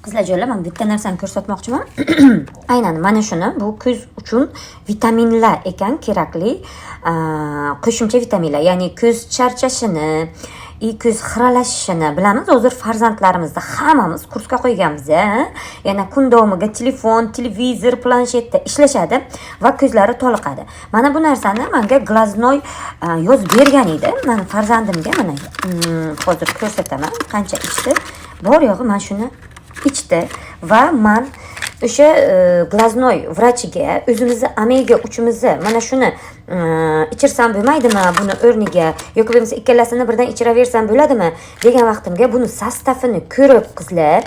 Qizlarjonlar, men bitta narsani ko'rsatmoqchiman. Aynan mana shuni, bu ko'z uchun vitaminlar ekan, kerakli qo'shimcha vitaminlar, ya'ni ko'z charchashini, ko'z xiralashishini bilamiz. Hozir farzandlarimizda hammamiz kursga qo'yganmiz. Yana kun davomiga telefon, televizor, planshetda ishlashadi va ko'zlari toliqadi. Mana bu narsani menga Glaznoy yozib bergan edi. Meni farzandimga mana hozir ko'rsataman qancha ichdi. Bor yo'g'i mana shuni ichdi va men o'sha Glaznoy vrachiga o'zimizni omega 3imizni mana shuni ichirsam bo'lmaydimi, buni o'rniga yoki bo'lmasa ikkalasini birdan ichiraversam bo'ladimi degan vaqtimga buni sostavini ko'rib qizlar,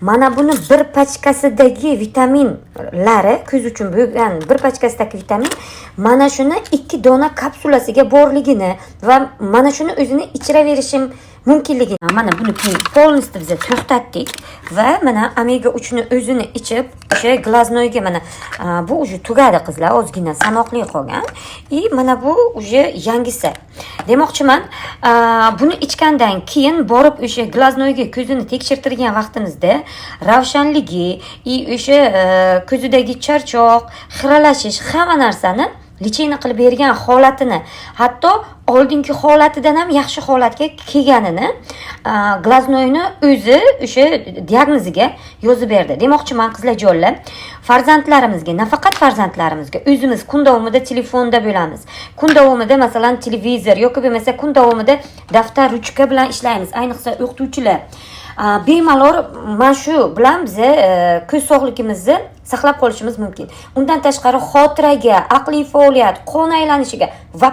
mana buni bir pachkasidagi vitaminlari, ko'z uchun bo'lgan bir pachkasidagi vitamin mana shuni 2 dona kapsulasiga borligini va mana shuni o'zini ichiraverishim mumkinligi. Mana buni polностью biz to'xtatdik va mana omega 3 ni o'zini ichib, o'sha Glaznoyga mana bu уже tugadi qizlar, ozgina sanoqli qolgan. Mana bu уже yangisi. Demoqchiman, buni ichgandan keyin borib o'sha Glaznoyga ko'zini tekshirtirgan vaqtimizda ravshanligi, o'sha ko'zidagi charchoq, xiralashish hamma narsani lechena qilib bergan holatini, hatto oldingi holatidan ham yaxshi holatga kelganini Glaznoyni o'zi o'sha diagnoziga yozib berdi. Demoqchiman qizlarjonlar, farzandlarimizga, nafaqat farzandlarimizga, o'zimiz kun davomida telefonda bo'lamiz. Kun davomida masalan televizor yoki bo'lmasa kun davomida daftar, ruchka bilan ishlaymiz. Ayniqsa o'qituvchilar. Bemalol mana shu bilan biz ko'z sog'ligimizni saqlab qolishimiz mumkin. Undan tashqari xotiraga, aqliy faoliyat, qon aylanishiga va